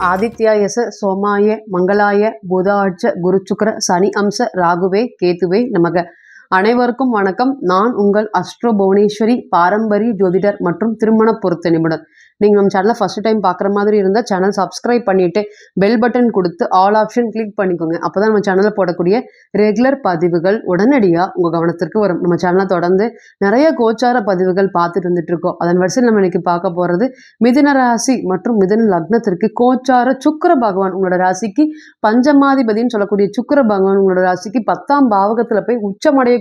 ஆதித்யாய சோமாய மங்களாய புதாட்ச குருச்சுக்கர சனி அம்ச ராகுவே கேதுவே நமக. அனைவருக்கும் வணக்கம். நான் உங்கள் அஸ்ட்ரோ புவனேஸ்வரி பாரம்பரிய ஜோதிடர் மற்றும் திருமண பொருத்த நிபுணர். நீங்கள் நம்ம சேனலை ஃபஸ்ட் டைம் பார்க்குற மாதிரி இருந்தால் சேனல் சப்ஸ்கிரைப் பண்ணிவிட்டு பெல் பட்டன் கொடுத்து ஆல் ஆப்ஷன் கிளிக் பண்ணிக்கோங்க. அப்போ தான் நம்ம சேனலில் போடக்கூடிய ரெகுலர் பதிவுகள் உடனடியாக உங்கள் கவனத்திற்கு வரும். நம்ம சேனலை தொடர்ந்து நிறைய கோச்சார பதிவுகள் பார்த்துட்டு வந்துட்டுருக்கோம். அதன் வரிசையில் நம்ம இன்றைக்கி பார்க்க போகிறது மிதுன ராசி மற்றும் மிதுன லக்னத்திற்கு கோச்சார சுக்கிர பகவான் உங்களோட ராசிக்கு பஞ்சமாதிபதினு சொல்லக்கூடிய சுக்கிர பகவான் உங்களோட ராசிக்கு 10ஆம் பாவகத்தில் போய் உச்சமடையக்கூடிய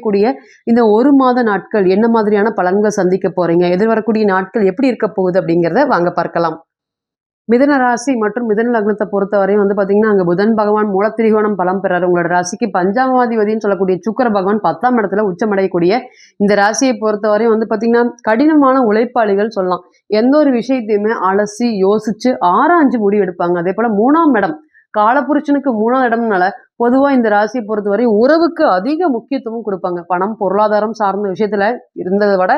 இந்த ஒரு மாத நாட்கள் என்ன மாதிரியான பலன்களை சந்திக்க போகிறீங்க, எதிர்வரக்கூடிய நாட்கள் எப்படி இருக்க போகுது அப்படிங்கிறத வாங்க பார்க்கலாம். மிதுன ராசி மற்றும் மிதுன லக்னத்தை பொறுத்தவரையும் பார்த்தீங்கன்னா அங்கே புதன் பகவான் மூலத்திரிகோணம் பலம் பெறாரு. உங்களோட ராசிக்கு பஞ்சாமாதிபதினு சொல்லக்கூடிய சுக்கிர பகவான் 10ஆம் இடத்துல உச்சமடையக்கூடிய இந்த ராசியை பொறுத்தவரையும் பார்த்தீங்கன்னா கடினமான உழைப்பாளிகள் சொல்லலாம். எந்த ஒரு விஷயத்தையுமே அலசி யோசிச்சு ஆராய்ஞ்சு முடிவு எடுப்பாங்க. அதே போல 3ஆம் இடம் காலபுருஷனுக்கு 3ஆம் இடம்னால பொதுவாக இந்த ராசியை பொறுத்தவரை உறவுக்கு அதிக முக்கியத்துவம் கொடுப்பாங்க. பணம் பொருளாதாரம் சார்ந்த விஷயத்துல இருந்ததை விட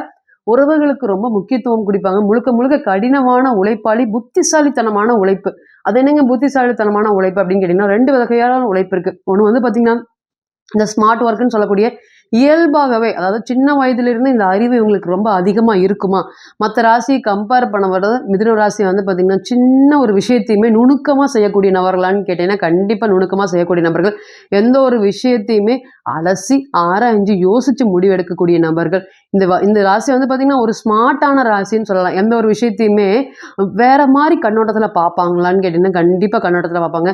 உறவுகளுக்கு ரொம்ப முக்கியத்துவம் கொடுப்பாங்க. முழுக்க முழுக்க கடினமான உழைப்பாளி, புத்திசாலித்தனமான உழைப்பு. அது என்னங்க புத்திசாலித்தனமான உழைப்பு அப்படின்னு கேட்டீங்கன்னா 2 வகையான உழைப்பு இருக்கு. ஒன்று பார்த்தீங்கன்னா இந்த ஸ்மார்ட் ஒர்க்குன்னு சொல்லக்கூடிய இயல்பாகவே, அதாவது சின்ன வயதிலிருந்து இந்த அறிவு இவங்களுக்கு ரொம்ப அதிகமாக இருக்குமா? மற்ற ராசியை கம்பேர் பண்ண வர்றது மிதுன ராசி பார்த்தீங்கன்னா சின்ன ஒரு விஷயத்தையுமே நுணுக்கமாக செய்யக்கூடிய நபர்களான்னு கேட்டீங்கன்னா கண்டிப்பாக நுணுக்கமாக செய்யக்கூடிய நபர்கள். எந்த ஒரு விஷயத்தையுமே அலசி ஆராய்ஞ்சு யோசித்து முடிவெடுக்கக்கூடிய நபர்கள். இந்த ராசி பார்த்தீங்கன்னா ஒரு ஸ்மார்ட்டான ராசின்னு சொல்லலாம். எந்த ஒரு விஷயத்தையுமே வேற மாதிரி கண்ணோட்டத்தில் பார்ப்பாங்களான்னு கேட்டிங்கன்னா கண்டிப்பாக கண்ணோட்டத்தில் பார்ப்பாங்க.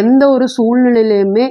எந்த ஒரு சூழ்நிலையிலையுமே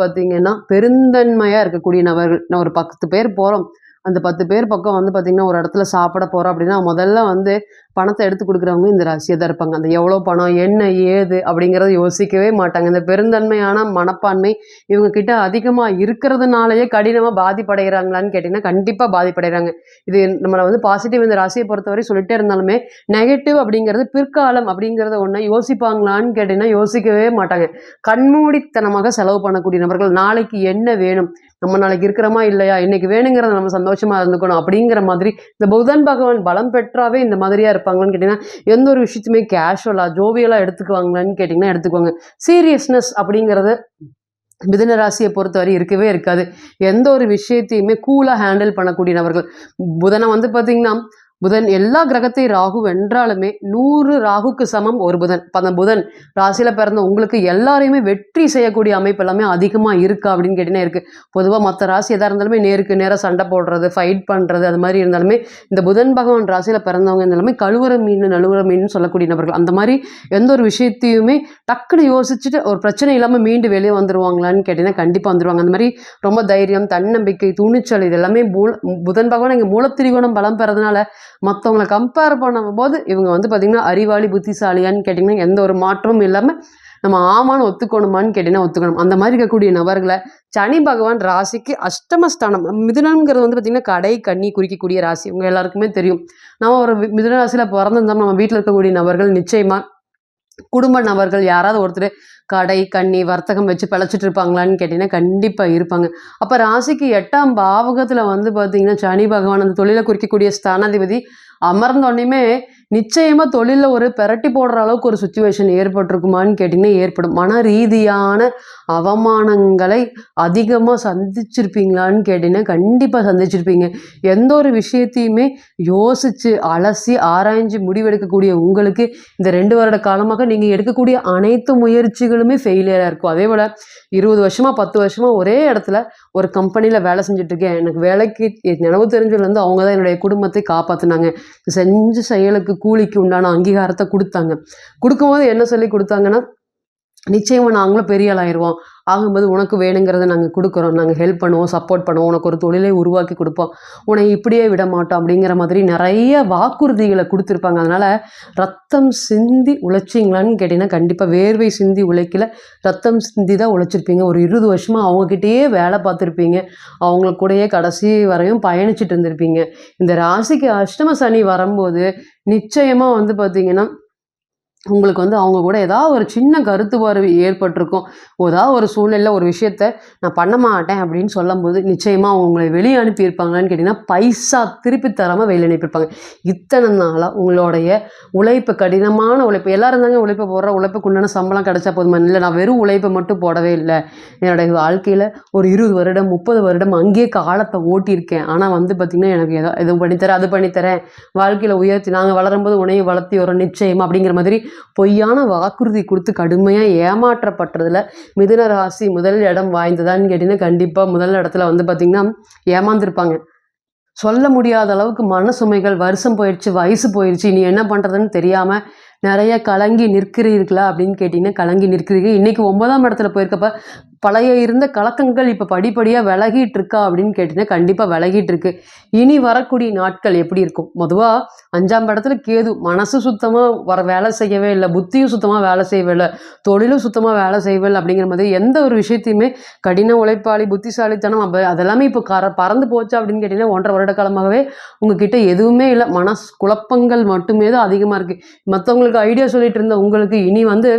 பார்த்தீங்கன்னா பெருந்தன்மையாக இருக்கக்கூடிய நபர்கள். நான் ஒரு 10 பேர் போகிறோம், அந்த 10 பேர் பக்கம் பார்த்தீங்கன்னா ஒரு இடத்துல சாப்பிட போகிறோம் அப்படின்னா முதல்ல பணத்தை எடுத்து கொடுக்குறவங்க இந்த ராசியாக தான் இருப்பாங்க. அந்த எவ்வளோ பணம் என்ன ஏது அப்படிங்கிறத யோசிக்கவே மாட்டாங்க. இந்த பெருந்தன்மையான மனப்பான்மை இவங்க கிட்ட அதிகமாக இருக்கிறதுனாலயே கடினமாக பாதிப்படைகிறாங்களான்னு கேட்டிங்கன்னா கண்டிப்பாக பாதிப்படைகிறாங்க. இது நம்மளை பாசிட்டிவ் இந்த ராசியை பொறுத்தவரை சொல்லிட்டே இருந்தாலுமே நெகட்டிவ் அப்படிங்கிறது பிற்காலம் அப்படிங்கிறத ஒன்று யோசிப்பாங்களான்னு கேட்டிங்கன்னா யோசிக்கவே மாட்டாங்க. கண்மூடித்தனமாக செலவு பண்ணக்கூடிய நபர்கள். நாளைக்கு என்ன வேணும், நம்ம நாளைக்கு இருக்கிறோமா இல்லையா, இன்னைக்கு வேணுங்கிறத நம்ம சந்தோஷமா இருந்துக்கணும் அப்படிங்கிற மாதிரி இந்த புதன் பகவான் பலம் பெற்றாவே இந்த மாதிரியா இருப்பாங்கன்னு கேட்டிங்கன்னா எந்த ஒரு விஷயத்தையுமே கேஷுவலா ஜோவியலா எடுத்துக்குவாங்களான்னு கேட்டிங்கன்னா எடுத்துக்குவாங்க. சீரியஸ்னஸ் அப்படிங்கிறது மிதுன ராசியை பொறுத்தவரை இருக்கவே இருக்காது. எந்த ஒரு விஷயத்தையுமே கூலாக ஹேண்டில் பண்ணக்கூடிய நபர்கள். புதனை பார்த்தீங்கன்னா புதன் எல்லா கிரகத்தையும் ராகு வென்றாலுமே 100 ராகுக்கு சமம் ஒரு புதன். அந்த புதன் ராசியில பிறந்த உங்களுக்கு எல்லாரையுமே வெற்றி செய்யக்கூடிய அமைப்பு எல்லாமே அதிகமாக இருக்கா அப்படின்னு கேட்டீங்கன்னா இருக்கு. பொதுவாக மற்ற ராசி எதாக இருந்தாலுமே நேருக்கு நேராக சண்டை போடுறது, ஃபைட் பண்ணுறது, அது மாதிரி இருந்தாலுமே இந்த புதன் பகவான் ராசியில பிறந்தவங்க இருந்தாலுமே நழுவுற மீன் சொல்லக்கூடிய நபர்கள். அந்த மாதிரி எந்த ஒரு விஷயத்தையுமே டக்குன்னு யோசிச்சுட்டு ஒரு பிரச்சனை இல்லாமல் மீண்டு வெளியே வந்துருவாங்களான்னு கேட்டீங்கன்னா கண்டிப்பாக வந்துருவாங்க. அந்த மாதிரி ரொம்ப தைரியம், தன்னம்பிக்கை, துணிச்சல் இது எல்லாமே புதன் பகவான் இங்கே மூலத்திரிகோணம் பலம் பெறதுனால மற்றவங்களை கம்பேர் பண்ணும்போது இவங்க பார்த்தீங்கன்னா அறிவாளி, புத்திசாலியான்னு கேட்டிங்கன்னா எந்த ஒரு மாற்றமும் இல்லாமல் நம்ம ஆமான்னு ஒத்துக்கணுமான்னு கேட்டிங்கன்னா ஒத்துக்கணும். அந்த மாதிரி இருக்கக்கூடிய நபர்களை சனி பகவான் ராசிக்கு அஷ்டமஸ்தானம். மிதுனங்கிறது பார்த்திங்கன்னா கடை கண்ணி குறிக்கக்கூடிய ராசி. உங்கள் எல்லாருக்குமே தெரியும். நம்ம ஒரு மிதுன ராசியில் பிறந்திருந்தோம், நம்ம வீட்டில் இருக்கக்கூடிய நபர்கள் நிச்சயமாக குடும்ப நபர்கள் யாராவது ஒருத்தர் கடை கண்ணி வர்த்தகம் வச்சு பிழைச்சிட்டு இருப்பாங்களான்னு கேட்டிங்கன்னா கண்டிப்பாக இருப்பாங்க. அப்போ ராசிக்கு 8ஆம் பாவகத்தில் பார்த்தீங்கன்னா சனி பகவான் அந்த தொழிலை குறிக்கக்கூடிய ஸ்தானாதிபதி அமர்ந்தோடனே நிச்சயமாக தொழிலில் ஒரு பெரட்டி போடுற அளவுக்கு ஒரு சுச்சுவேஷன் ஏற்பட்டிருக்குமான்னு கேட்டிங்கன்னா ஏற்படும். மன ரீதியான அவமானங்களை அதிகமாக சந்திச்சிருப்பீங்களான்னு கேட்டிங்கன்னா கண்டிப்பாக சந்திச்சிருப்பீங்க. எந்த ஒரு விஷயத்தையுமே யோசித்து அலசி ஆராய்ஞ்சு முடிவெடுக்கக்கூடிய உங்களுக்கு இந்த 2 வருட காலமாக நீங்கள் எடுக்கக்கூடிய அனைத்து முயற்சிகளுமே ஃபெயிலியராக இருக்கும். அதே போல் 20 வருஷமாக 10 வருஷமாக ஒரே இடத்துல ஒரு கம்பெனியில் வேலை செஞ்சுட்ருக்கேன். எனக்கு வேலைக்கு நினைவு தெரிஞ்சதுலேருந்து அவங்க தான் என்னுடைய குடும்பத்தை காப்பாற்றினாங்க. செஞ்ச செயலுக்கு கூலிக்கு உண்டான அங்கீகாரத்தை கொடுக்கும்போது என்ன சொல்லி கொடுத்தாங்கன்னா நிச்சயமாக நாங்களும் பெரிய ஆள் ஆயிடுவோம், ஆகும்போது உனக்கு வேணுங்கிறத நாங்கள் கொடுக்குறோம், நாங்கள் ஹெல்ப் பண்ணுவோம், சப்போர்ட் பண்ணுவோம், உனக்கு ஒரு தொழிலை உருவாக்கி கொடுப்போம், உன்னை இப்படியே விட மாட்டோம் அப்படிங்கிற மாதிரி நிறைய வாக்குறுதிகளை கொடுத்துருப்பாங்க. அதனால் ரத்தம் சிந்தி உழைச்சிங்களான்னு கேட்டிங்கன்னா கண்டிப்பாக வேர்வை சிந்தி உழைக்கல, ரத்தம் சிந்தி தான் உழைச்சிருப்பீங்க. ஒரு 20 வருஷமாக அவங்கக்கிட்டேயே வேலை பார்த்துருப்பீங்க, அவங்கள கூடயே கடைசி வரையும் பயணிச்சுட்டு இருந்திருப்பீங்க. இந்த ராசிக்கு அஷ்டம சனி வரும்போது நிச்சயமாக பார்த்தீங்கன்னா உங்களுக்கு வந்து அவங்க கூட ஏதாவது ஒரு சின்ன கருத்து வேறுபாடு ஏற்பட்டிருக்கும். ஏதாவது ஒரு சூழ்நிலையில ஒரு விஷயத்த நான் பண்ண மாட்டேன் அப்படின்னு சொல்லும்போது, நிச்சயமா அவங்க உங்களை வெளிய அனுப்பியிருப்பாங்களான்னு கேட்டீங்கன்னா, பைசா திருப்பி தராம வெளிய அனுப்பியிருப்பாங்க. இத்தனை நாளா உங்களுடைய உழைப்பு, கடினமான உழைப்பு எல்லாரும் தாங்க உழைப்பு போடுறோம். உழைப்புக்கு உண்டான சம்பளம் கிடைச்சா போதுமா? இல்ல நான் வெறும் உழைப்பை மட்டும் போடவே இல்ல. என்னுடைய வாழ்க்கையில ஒரு 20 வருடம், 30 வருடம் அங்கேயே காலத்த ஓட்டியிருக்கேன். ஆனா வந்து பார்த்தீங்கன்னா, எனக்கு இது பண்ணித்தரேன், அது பண்ணித்தரேன். வாழ்க்கையில உயர்த்தி நாங்க வளரும்போது உன்னையும் வளர்த்தி வரோம் நிச்சயமா அப்படிங்கிற மாதிரி பொய்யான வாக்குறுதி கொடுத்து கடுமையாக ஏமாற்றப்பட்டதில் மிதுன ராசி முதல் இடம் வாய்ந்ததான்னு கேட்டிங்கன்னா கண்டிப்பாக முதல் இடத்துல வந்து பார்த்திங்கன்னா ஏமாந்துருப்பாங்க. சொல்ல முடியாத அளவுக்கு மன சுமைகள், வருஷம் போயிடுச்சு, வயசு போயிடுச்சு, இனி என்ன பண்ணுறதுன்னு தெரியாமல் நிறைய கலங்கி நிற்கிறீர்களா அப்படின்னு கேட்டிங்கன்னா கலங்கி நிற்கிறீங்க. இன்றைக்கி 9ஆம் இடத்துல போயிருக்கப்ப பழைய இருந்த கலக்கங்கள் இப்போ படிப்படியாக விலகிட்டு இருக்கா அப்படின்னு கேட்டிங்கன்னா கண்டிப்பாக விலகிட்டு இருக்கு. இனி வரக்கூடிய நாட்கள் எப்படி இருக்கும்? பொதுவாக 5ஆம் இடத்துல கேது, மனசு சுத்தமாக வேலை செய்யவே இல்லை, புத்தியும் சுத்தமாக வேலை செய்யவே இல்லை, தொழிலும் சுத்தமாக வேலை செய்யவே இல்லை அப்படிங்கிற மாதிரி எந்த ஒரு விஷயத்தையுமே கடின உழைப்பாளி, புத்திசாலித்தனம் அதெல்லாமே இப்போ பறந்து போச்சு அப்படின்னு கேட்டிங்கன்னா 1.5 வருட காலமாகவே உங்ககிட்ட எதுவுமே இல்லை. குழப்பங்கள் மட்டுமே தான் அதிகமாக இருக்குது. மற்றவங்களுக்கு ஐடியா சொல்லிட்டு இருந்த உங்களுக்கு இனி வந்து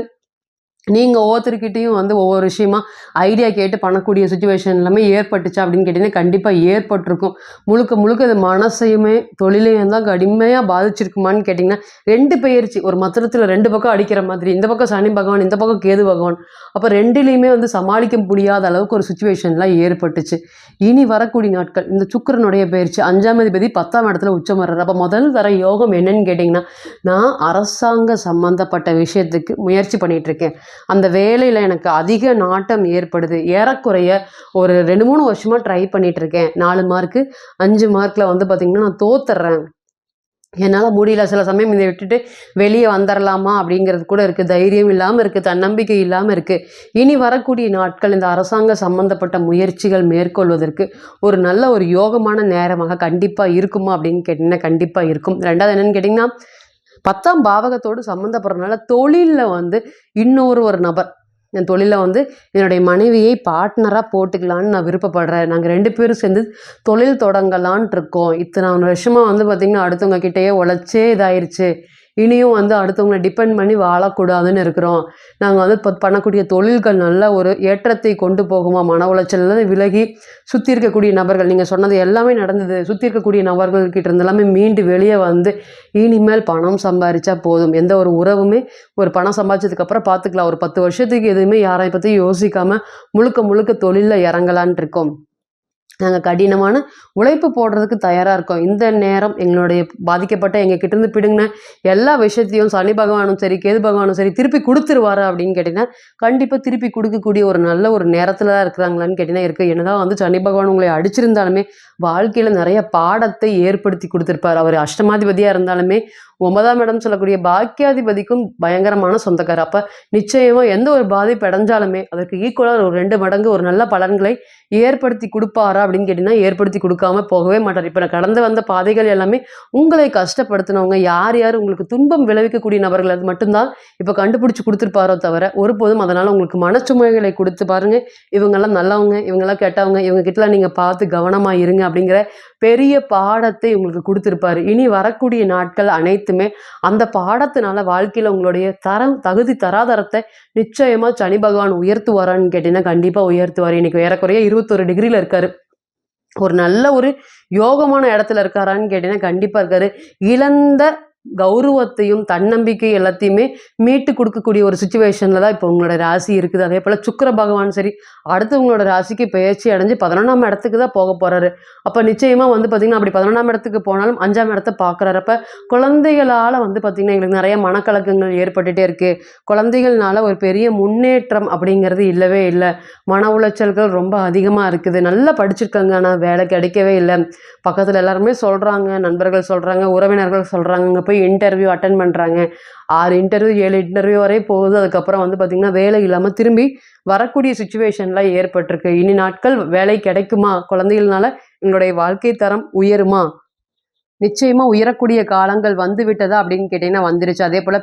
நீங்கள் ஒவ்வொருத்தருக்கிட்டையும் வந்து ஒவ்வொரு விஷயமா ஐடியா கேட்டு பண்ணக்கூடிய சுச்சுவேஷன் எல்லாமே ஏற்பட்டுச்சா அப்படின்னு கேட்டிங்கன்னா கண்டிப்பாக ஏற்பட்டிருக்கும். முழுக்க முழுக்க அது மனசையுமே தொழிலையும் தான் கடுமையாக பாதிச்சிருக்குமான்னு கேட்டிங்கன்னா 2 பெயர்ச்சி ஒரு மத்திரத்தில் 2 பக்கம் அடிக்கிற மாதிரி, இந்த பக்கம் சனி பகவான், இந்த பக்கம் கேது பகவான். அப்போ 2லையுமே வந்து சமாளிக்க முடியாத அளவுக்கு ஒரு சுச்சுவேஷன்லாம் ஏற்பட்டுச்சு. இனி வரக்கூடிய நாட்கள் இந்த சுக்கிரனுடைய பயிற்சி 5ஆம் அதிபதி 10ஆம் இடத்துல உச்சம் வர்றாரு. அப்போ முதல் தர யோகம் என்னன்னு கேட்டிங்கன்னா, நான் அரசாங்க சம்மந்தப்பட்ட விஷயத்துக்கு முயற்சி பண்ணிகிட்டு இருக்கேன். அந்த வேலையில் எனக்கு அதிக நாட்டம் ஏற்படுது. ஏறக்குறைய ஒரு 2-3 வருஷமாக ட்ரை பண்ணிகிட்ருக்கேன். 4 மார்க்கு 5 மார்க்கில் வந்து பார்த்திங்கன்னா நான் தோத்துடுறேன். என்னால் முடியல. சில சமயம் இதை விட்டுட்டு வெளியே வந்துடலாமா அப்படிங்கிறது கூட இருக்குது. தைரியம் இல்லாமல் இருக்குது, தன்னம்பிக்கை இல்லாமல் இருக்குது. இனி வரக்கூடிய நாட்கள் இந்த அரசாங்க சம்மந்தப்பட்ட முயற்சிகள் மேற்கொள்வதற்கு ஒரு நல்ல ஒரு யோகமான நேரமாக கண்டிப்பாக இருக்குமா அப்படின்னு கேட்டிங்கன்னா கண்டிப்பாக இருக்கும். 2வது என்னென்னு கேட்டிங்கன்னா 10ஆம் பாவகத்தோடு சம்மந்தப்படுறதுனால தொழிலில் வந்து ஒரு நபர் என் தொழிலில் வந்து என்னுடைய மனைவியை பார்ட்னராக போட்டுக்கலான்னு நான் விருப்பப்படுறேன். நாங்கள் 2 பேரும் சேர்ந்து தொழில் தொடங்கலான்ட்டு இருக்கோம். இத்தனை வருஷமாக வந்து பார்த்திங்கன்னா அடுத்தவங்க கிட்டேயே உழைச்சே இதாயிருச்சு. இனியும் வந்து அடுத்தவங்களை டிபெண்ட் பண்ணி வாழக்கூடாதுன்னு இருக்கிறோம். நாங்கள் வந்து இப்போ பண்ணக்கூடிய தொழில்கள் நல்ல ஒரு ஏற்றத்தை கொண்டு போகுமா, மன உளைச்சலில் விலகி சுற்றி இருக்கக்கூடிய நபர்கள் நீங்கள் சொன்னது எல்லாமே நடந்தது. சுற்றி இருக்கக்கூடிய நபர்கள்கிட்ட இருந்து எல்லாமே மீண்டு வெளியே வந்து இனிமேல் பணம் சம்பாதிச்சா போதும். எந்த ஒரு உறவுமே ஒரு பணம் சம்பாதிச்சதுக்கப்புறம் பார்த்துக்கலாம். ஒரு 10 வருஷத்துக்கு எதுவுமே யாரை பற்றி யோசிக்காமல் முழுக்க முழுக்க தொழிலில் இறங்கலான் இருக்கோம். நாங்கள் கடினமான உழைப்பு போடுறதுக்கு தயாராக இருக்கோம். இந்த நேரம் எங்களுடைய பாதிக்கப்பட்ட எங்கள் கிட்டேருந்து பிடுங்கின எல்லா விஷயத்தையும் சனி பகவானும் சரி, கேது பகவானும் சரி திருப்பி கொடுத்துருவாரா அப்படின்னு கேட்டிங்கன்னா கண்டிப்பாக திருப்பி கொடுக்கக்கூடிய ஒரு நல்ல ஒரு நேரத்தில் தான் இருக்கிறாங்களான்னு கேட்டிங்கன்னா இருக்குது. என்னதான் வந்து சனி பகவான் உங்களை அடிச்சிருந்தாலுமே வாழ்க்கையில் நிறைய பாடத்தை ஏற்படுத்தி கொடுத்துருப்பார். அவர் அஷ்டமாதிபதியாக இருந்தாலுமே 9ஆம் இடம் சொல்லக்கூடிய பாக்கியாதிபதிக்கும் பயங்கரமான சொந்தக்கார். அப்போ நிச்சயமாக எந்த ஒரு பாதிப்பு அடைஞ்சாலுமே அதற்கு ஈக்குவலாக ஒரு 2 மடங்கு ஒரு நல்ல பலன்களை ஏற்படுத்தி கொடுப்பாரா அப்படின்னு கேட்டிங்கன்னா ஏற்படுத்தி கொடுக்காம போகவே மாட்டார். இப்போ நான் கடந்து வந்த பாதைகள் எல்லாமே உங்களை கஷ்டப்படுத்தினவங்க யார் யார் உங்களுக்கு துன்பம் விளைவிக்கக்கூடிய நபர்கள் அது மட்டும்தான் இப்போ கண்டுபிடிச்சி கொடுத்துருப்பாரோ தவிர ஒருபோதும் அதனால் உங்களுக்கு மனச்சுமைகளை கொடுத்து பாருங்கள் இவங்கெல்லாம் நல்லவங்க, இவங்கெல்லாம் கெட்டவங்க, இவங்க கிட்டலாம் நீங்கள் பார்த்து கவனமாக இருங்க அப்படிங்கிற பெரிய பாடத்தை உங்களுக்கு கொடுத்துருப்பாரு. இனி வரக்கூடிய நாட்கள் அனைத்துமே அந்த பாடத்தினால வாழ்க்கையில் உங்களுடைய தகுதி தராதரத்தை நிச்சயமாக சனி பகவான் உயர்த்துவாரான்னு கேட்டிங்கன்னா கண்டிப்பாக உயர்த்துவார். இன்னைக்கு ஏறக்குறைய 21 டிகிரியில் இருக்காரு. ஒரு நல்ல ஒரு யோகமான இடத்துல இருக்காரான்னு கேட்டிங்கன்னா கண்டிப்பாக இருக்காரு. இழந்த கௌரவத்தையும் தன்னம்பிக்கை எல்லாத்தையுமே மீட்டு கொடுக்கக்கூடிய ஒரு சுச்சுவேஷனில் தான் இப்போ உங்களோட ராசி இருக்குது. அதே போல் சுக்கிர பகவான் சரி அடுத்து உங்களோட ராசிக்கு பயிற்சி அடைஞ்சு 11ஆம் இடத்துக்கு தான் போக போகிறாரு. அப்போ நிச்சயமாக வந்து பார்த்திங்கன்னா அப்படி 11ஆம் இடத்துக்கு போனாலும் 5ஆம் இடத்த பார்க்குறாரு. அப்போ குழந்தைகளால் வந்து பார்த்திங்கன்னா எங்களுக்கு நிறைய மனக்கலக்கங்கள் ஏற்பட்டுகிட்டே இருக்குது. குழந்தைகள்னால ஒரு பெரிய முன்னேற்றம் அப்படிங்கிறது இல்லவே இல்லை. மன உளைச்சல்கள் ரொம்ப அதிகமாக இருக்குது. நல்லா படிச்சிருக்காங்க ஆனால் வேலை கிடைக்கவே இல்லை. பக்கத்தில் எல்லாருமே சொல்கிறாங்க, நண்பர்கள் சொல்கிறாங்க, உறவினர்கள் சொல்கிறாங்க, போய் இன்டர்வியூ அட்டன் பண்ணுறாங்க. 6 இன்டர்வியூ 7 இன்டர்வியூ வரை போகுது. அதுக்கப்புறம் வந்து பார்த்திங்கன்னா வேலை இல்லாமல் திரும்பி வரக்கூடிய சுச்சுவேஷன்லாம் ஏற்பட்டிருக்கு. இனி நாட்கள் வேலை கிடைக்குமா, குழந்தைகள்னால எங்களுடைய வாழ்க்கை தரம் உயருமா, நிச்சயமாக உயரக்கூடிய காலங்கள் வந்து விட்டதா அப்படின்னு கேட்டிங்கன்னா வந்துருச்சு. அதே போல்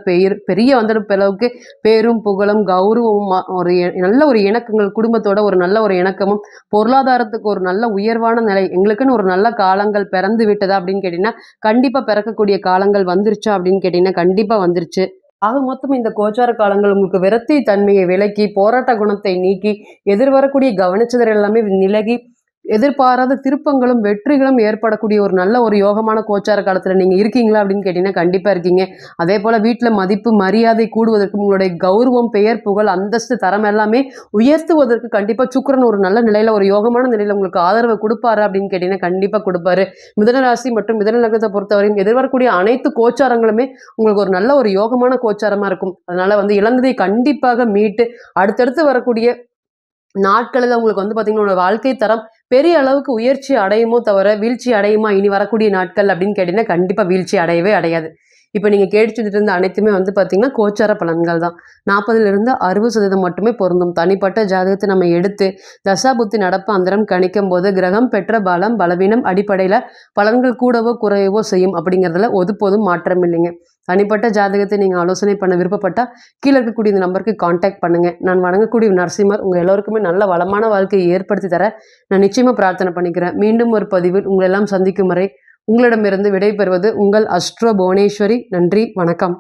பெரிய வந்துடும் அளவுக்கு பேரும் புகழும் கௌரவமும் ஒரு நல்ல ஒரு இணக்கங்கள் குடும்பத்தோட ஒரு நல்ல ஒரு இணக்கமும் பொருளாதாரத்துக்கு ஒரு நல்ல உயர்வான நிலை எங்களுக்குன்னு ஒரு நல்ல காலங்கள் பிறந்து விட்டதா அப்படின்னு கேட்டிங்கன்னா கண்டிப்பாக பிறக்கக்கூடிய காலங்கள் வந்துருச்சா அப்படின்னு கேட்டிங்கன்னா கண்டிப்பாக வந்துருச்சு. ஆக மொத்தம் இந்த கோச்சார காலங்கள் உங்களுக்கு விரக்தி தன்மையை விலக்கி, போராட்ட குணத்தை நீக்கி, எதிர்வரக்கூடிய கவனச்சிதறல் எல்லாமே விலகி, எதிர்பாராத திருப்பங்களும் வெற்றிகளும் ஏற்படக்கூடிய ஒரு நல்ல ஒரு யோகமான கோச்சார காலத்துல நீங்க இருக்கீங்களா அப்படின்னு கேட்டீங்கன்னா கண்டிப்பா இருக்கீங்க. அதே போல வீட்டுல மதிப்பு மரியாதை கூடுவதற்கு, உங்களுடைய கௌரவம், பெயர், புகழ், அந்தஸ்து, தரம் எல்லாமே உயர்த்துவதற்கு கண்டிப்பா சுக்கிரன் ஒரு நல்ல நிலையில, ஒரு யோகமான நிலையில உங்களுக்கு ஆதரவு கொடுப்பாரு அப்படின்னு கேட்டீங்கன்னா கண்டிப்பா கொடுப்பாரு. மிதுன ராசி மற்றும் மிதுன லக்னத்தை பொறுத்தவரையும் எதிர்வரக்கூடிய அனைத்து கோச்சாரங்களுமே உங்களுக்கு ஒரு நல்ல ஒரு யோகமான கோச்சாரமா இருக்கும். அதனால இழந்ததை கண்டிப்பாக மீட்டு அடுத்தடுத்து வரக்கூடிய நாட்களில் உங்களுக்கு பார்த்தீங்கன்னா உங்களோட வாழ்க்கை தரம் பெரிய அளவுக்கு உயர்ச்சி அடையுமோ தவிர வீழ்ச்சி அடையுமா இனி வரக்கூடிய நாட்கள் அப்படின்னு கேட்டீங்கன்னா கண்டிப்பாக வீழ்ச்சி அடையவே அடையாது. இப்போ நீங்கள் கேட்டுட்டு இருந்த அனைத்துமே பார்த்தீங்கன்னா கோச்சார பலன்கள் தான். 40% 60% மட்டுமே பொருந்தும். தனிப்பட்ட ஜாதகத்தை நம்ம எடுத்து தசாபுத்தி நடப்பு அந்தரம் கணிக்கும் போது கிரகம் பெற்ற பலம் பலவீனம் அடிப்படையில் பலன்கள் கூடவோ குறையவோ செய்யும் அப்படிங்கிறதுல ஒதுப்போதும் மாற்றம் இல்லைங்க. தனிப்பட்ட ஜாதகத்தை நீங்கள் ஆலோசனை பண்ண விருப்பப்பட்டால் கீழே இருக்கக்கூடிய இந்த நம்பருக்கு காண்டாக்ட் பண்ணுங்கள். நான் வணங்கக்கூடிய நரசிம்மர் உங்கள் எல்லோருக்குமே நல்ல வளமான வாழ்க்கையை ஏற்படுத்தி தர நான் நிச்சயமாக பிரார்த்தனை பண்ணிக்கிறேன். மீண்டும் ஒரு பதிவில் உங்களெல்லாம் சந்திக்கும் வரை உங்களிடமிருந்து விடைபெறுவது உங்கள் அஸ்ட்ரோ புவனேஸ்வரி. நன்றி, வணக்கம்.